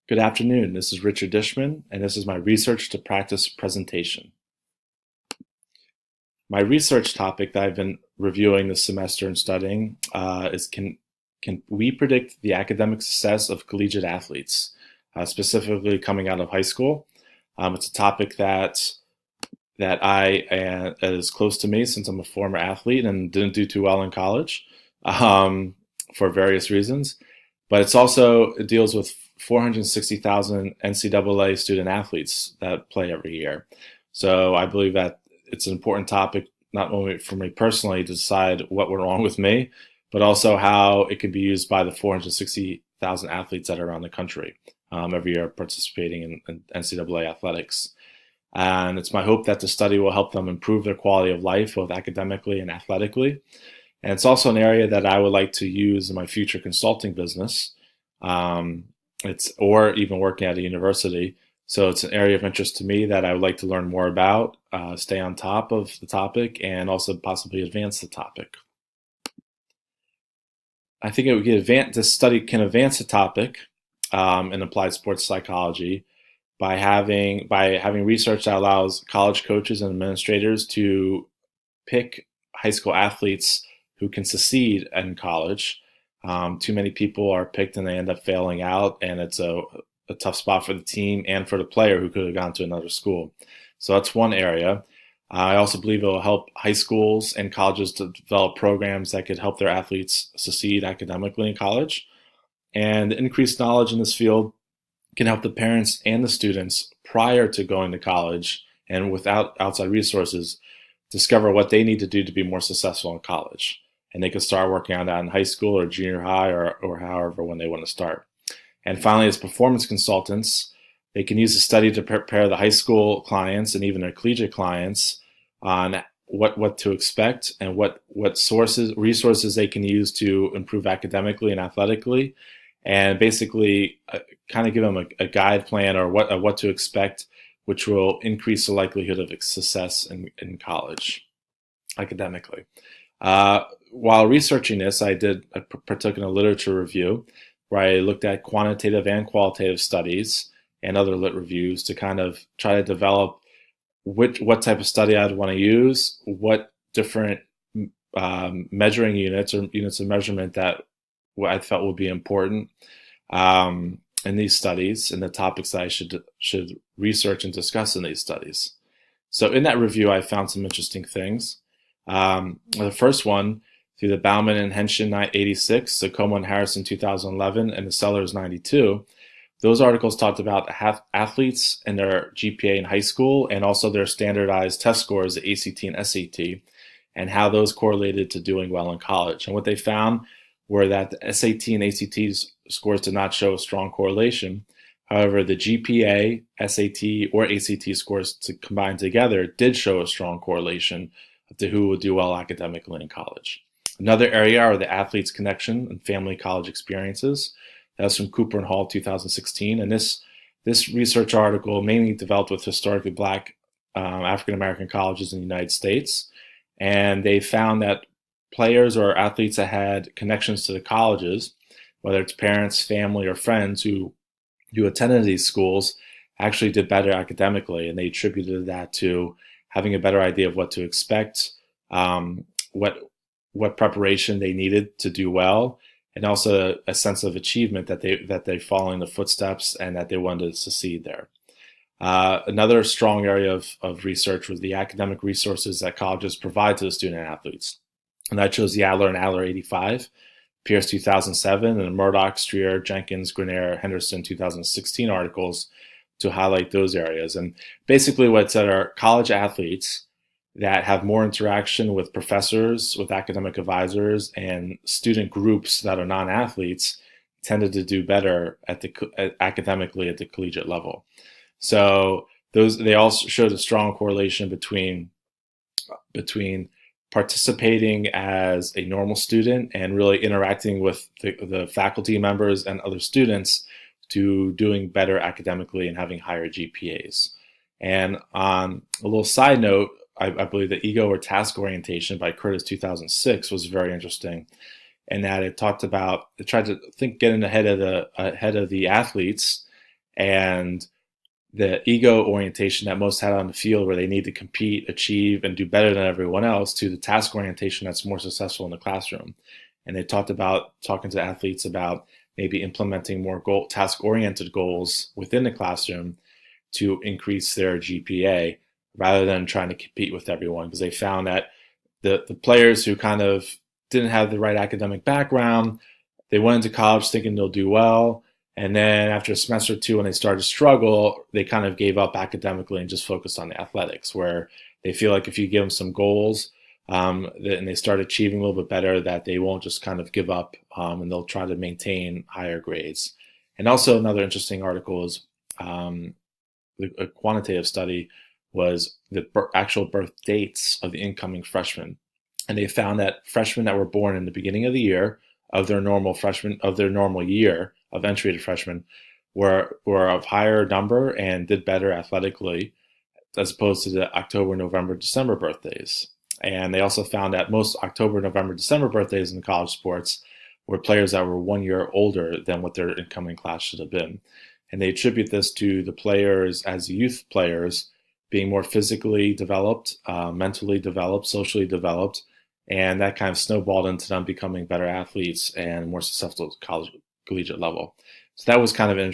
Good afternoon. This is Richard Dishman, and this is my research to practice presentation. My research topic that I've been reviewing this semester and studying is can we predict the academic success of collegiate athletes, specifically coming out of high school? It's a topic that is close to me since I'm a former athlete and didn't do too well in college for various reasons. But it deals with 460,000 NCAA student athletes that play every year. So I believe that it's an important topic, not only for me personally to decide what went wrong with me, but also how it can be used by the 460,000 athletes that are around the country every year participating in NCAA athletics. And it's my hope that the study will help them improve their quality of life, both academically and athletically. And it's also an area that I would like to use in my future consulting business, or even working at a university. So it's an area of interest to me that I would like to learn more about, stay on top of the topic, and also possibly advance the topic. I think this study can advance the topic in applied sports psychology by having research that allows college coaches and administrators to pick high school athletes who can succeed in college. Too many people are picked and they end up failing out, and it's a tough spot for the team and for the player who could have gone to another school. So that's one area. I also believe it will help high schools and colleges to develop programs that could help their athletes succeed academically in college. And increased knowledge in this field can help the parents and the students prior to going to college and without outside resources discover what they need to do to be more successful in college. And they can start working on that in high school or junior high or however when they want to start. And finally, as performance consultants, they can use the study to prepare the high school clients and even their collegiate clients on what to expect and what resources they can use to improve academically and athletically, and basically kind of give them a guide plan or what to expect, which will increase the likelihood of success in college academically. While researching this, I partook in a literature review where I looked at quantitative and qualitative studies and other lit reviews to kind of try to develop what type of study I'd want to use, what different measuring units or units of measurement that what I felt would be important in these studies and the topics that I should research and discuss in these studies. So in that review, I found some interesting things. The first one, through the Bauman and Henshin 86, the Como and Harrison 2011, and the Sellers 92, those articles talked about athletes and their GPA in high school and also their standardized test scores, the ACT and SAT, and how those correlated to doing well in college. And what they found were that the SAT and ACT scores did not show a strong correlation. However, the GPA, SAT, or ACT scores combined together did show a strong correlation to who would do well academically in college. Another area are the athletes' connection and family college experiences. That's from Cooper and Hall 2016. And this research article mainly developed with historically Black African-American colleges in the United States. And they found that players or athletes that had connections to the colleges, whether it's parents, family, or friends who attended these schools, actually did better academically. And they attributed that to having a better idea of what to expect, what preparation they needed to do well, and also a sense of achievement that they follow in the footsteps and that they wanted to succeed there. Another strong area of research was the academic resources that colleges provide to the student athletes. And I chose the Adler and Adler 85, Pierce 2007, and the Murdoch, Streer, Jenkins, Grenier, Henderson 2016 articles to highlight those areas. And basically what it said are college athletes that have more interaction with professors, with academic advisors, and student groups that are non-athletes tended to do better academically at the collegiate level. So they also showed a strong correlation between participating as a normal student and really interacting with the faculty members and other students to doing better academically and having higher GPAs. And on a little side note, I believe the Ego or Task Orientation by Curtis 2006 was very interesting, in that it tried to getting ahead of the athletes and the ego orientation that most had on the field, where they need to compete, achieve, and do better than everyone else, to the task orientation that's more successful in the classroom. And they talked about talking to athletes about maybe implementing more task-oriented goals within the classroom to increase their GPA rather than trying to compete with everyone, because they found that the players who kind of didn't have the right academic background, they went into college thinking they'll do well, and then after a semester or two, when they started to struggle, they kind of gave up academically and just focused on the athletics, where they feel like if you give them some goals, and they start achieving a little bit better, that they won't just kind of give up, and they'll try to maintain higher grades. And also another interesting article is a quantitative study was the actual birth dates of the incoming freshmen. And they found that freshmen that were born in the beginning of the year of their normal year of entry to freshmen were of higher number and did better athletically, as opposed to the October, November, December birthdays. And they also found that most October, November, December birthdays in college sports were players that were 1 year older than what their incoming class should have been. And they attribute this to the players, as youth players, being more physically developed, mentally developed, socially developed, and that kind of snowballed into them becoming better athletes and more successful at college, collegiate level. So that was kind of an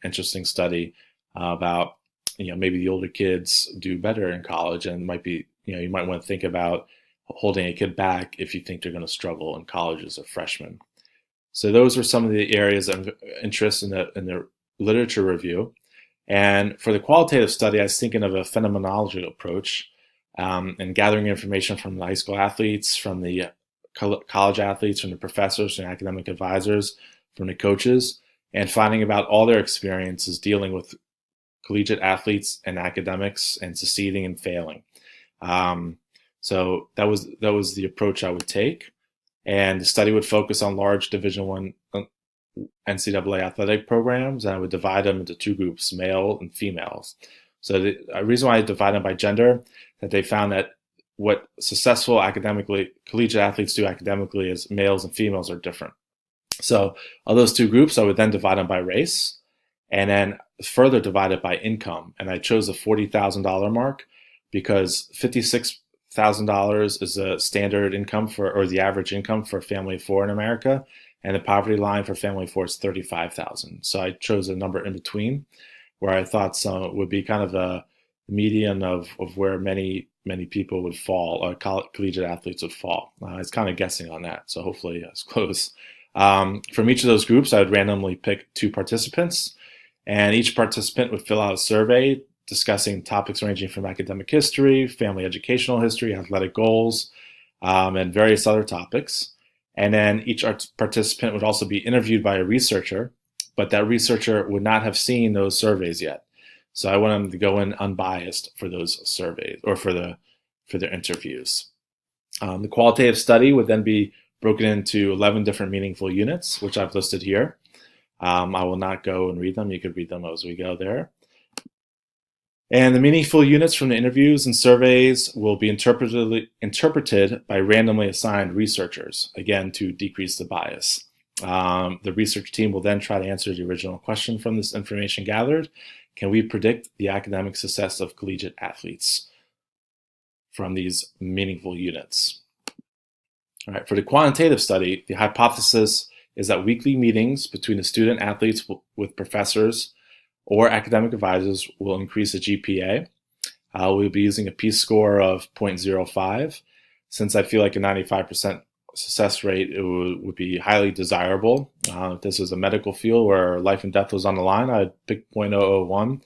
interesting study about, maybe the older kids do better in college, and might be, you might want to think about holding a kid back if you think they're going to struggle in college as a freshman. So those were some of the areas of interest in the literature review. And for the qualitative study, I was thinking of a phenomenological approach, and gathering information from the high school athletes, from the college athletes, from the professors and academic advisors, from the coaches, and finding about all their experiences dealing with collegiate athletes and academics and succeeding and failing. So that was the approach I would take. And the study would focus on large Division I NCAA athletic programs, and I would divide them into two groups, male and females. So the reason why I divide them by gender, that they found that what successful collegiate athletes do academically is males and females are different. So of those two groups, I would then divide them by race, and then further divide it by income. And I chose the $40,000 mark because $56,000 is a standard income or the average income for a family of four in America, and the poverty line for family of four is $35,000. So I chose a number in between, where I thought some would be kind of a median of where many people would fall, or collegiate athletes would fall. I was kind of guessing on that, so hopefully I was close. From each of those groups, I would randomly pick two participants, and each participant would fill out a survey discussing topics ranging from academic history, family educational history, athletic goals, and various other topics. And then each participant would also be interviewed by a researcher, but that researcher would not have seen those surveys yet. So I want them to go in unbiased for those surveys, or for their interviews. The qualitative study would then be broken into 11 different meaningful units, which I've listed here. I will not go and read them. You could read them as we go there. And the meaningful units from the interviews and surveys will be interpreted by randomly assigned researchers, again, to decrease the bias. The research team will then try to answer the original question from this information gathered. Can we predict the academic success of collegiate athletes from these meaningful units? All right, for the quantitative study, the hypothesis is that weekly meetings between the student athletes with professors or academic advisors will increase the GPA. We'll be using a P-score of 0.05. Since I feel like a 95% success rate would be highly desirable. If this was a medical field where life and death was on the line, I'd pick 0.001,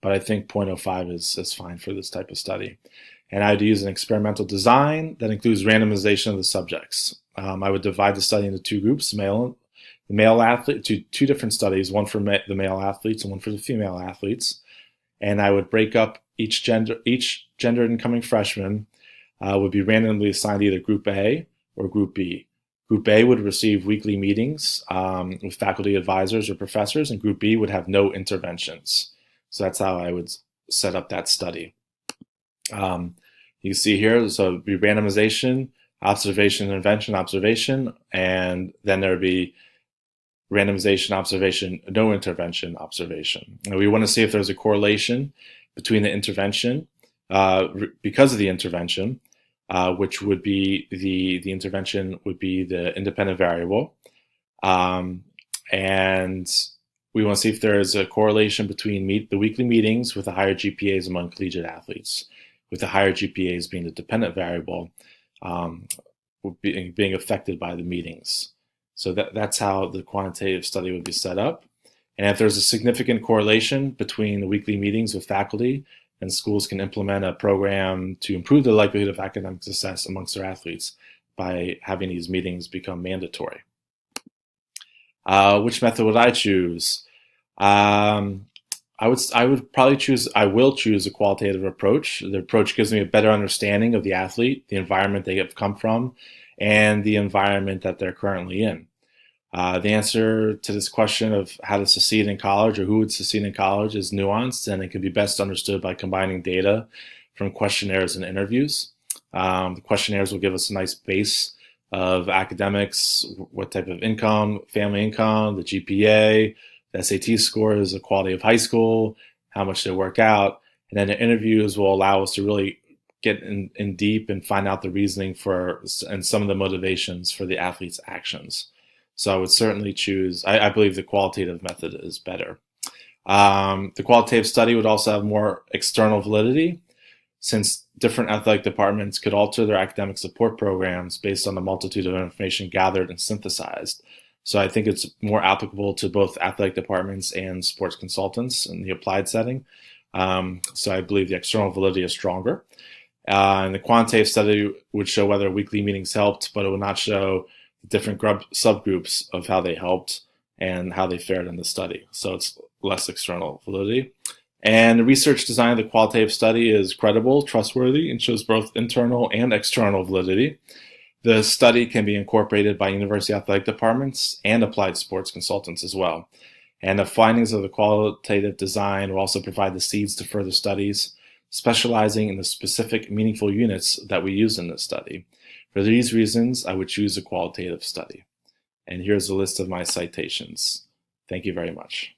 but I think 0.05 is fine for this type of study. And I'd use an experimental design that includes randomization of the subjects. I would divide the study into two groups, the male athlete, two different studies, one for the male athletes and one for the female athletes. And I would break up each gender incoming freshman would be randomly assigned either Group A or Group B. Group A would receive weekly meetings with faculty advisors or professors, and Group B would have no interventions. So that's how I would set up that study. You see here, so it would be randomization, observation, intervention, observation, and then there would be randomization observation, no intervention observation. And we want to see if there's a correlation between the intervention, because of the intervention, which would be the intervention would be the independent variable. And we want to see if there is a correlation between the weekly meetings with the higher GPAs among collegiate athletes, with the higher GPAs being the dependent variable, being affected by the meetings. So that's how the quantitative study would be set up. And if there's a significant correlation between the weekly meetings with faculty, then schools can implement a program to improve the likelihood of academic success amongst their athletes by having these meetings become mandatory. Which method would I choose? I will choose a qualitative approach. The approach gives me a better understanding of the athlete, the environment they have come from, and the environment that they're currently in. The answer to this question of how to succeed in college or who would succeed in college is nuanced, and it can be best understood by combining data from questionnaires and interviews. The questionnaires will give us a nice base of academics, what type of income, family income, the GPA, the SAT scores, the quality of high school, how much they work out. And then the interviews will allow us to really get in deep and find out the reasoning for and some of the motivations for the athlete's actions. So I would certainly choose, I believe the qualitative method is better. The qualitative study would also have more external validity, since different athletic departments could alter their academic support programs based on the multitude of information gathered and synthesized. So I think it's more applicable to both athletic departments and sports consultants in the applied setting. So I believe the external validity is stronger. And the quantitative study would show whether weekly meetings helped, but it would not show different subgroups of how they helped and how they fared in the study. So it's less external validity. And the research design of the qualitative study is credible, trustworthy, and shows both internal and external validity. The study can be incorporated by university athletic departments and applied sports consultants as well. And the findings of the qualitative design will also provide the seeds to further studies, specializing in the specific meaningful units that we use in this study. For these reasons, I would choose a qualitative study. And here's a list of my citations. Thank you very much.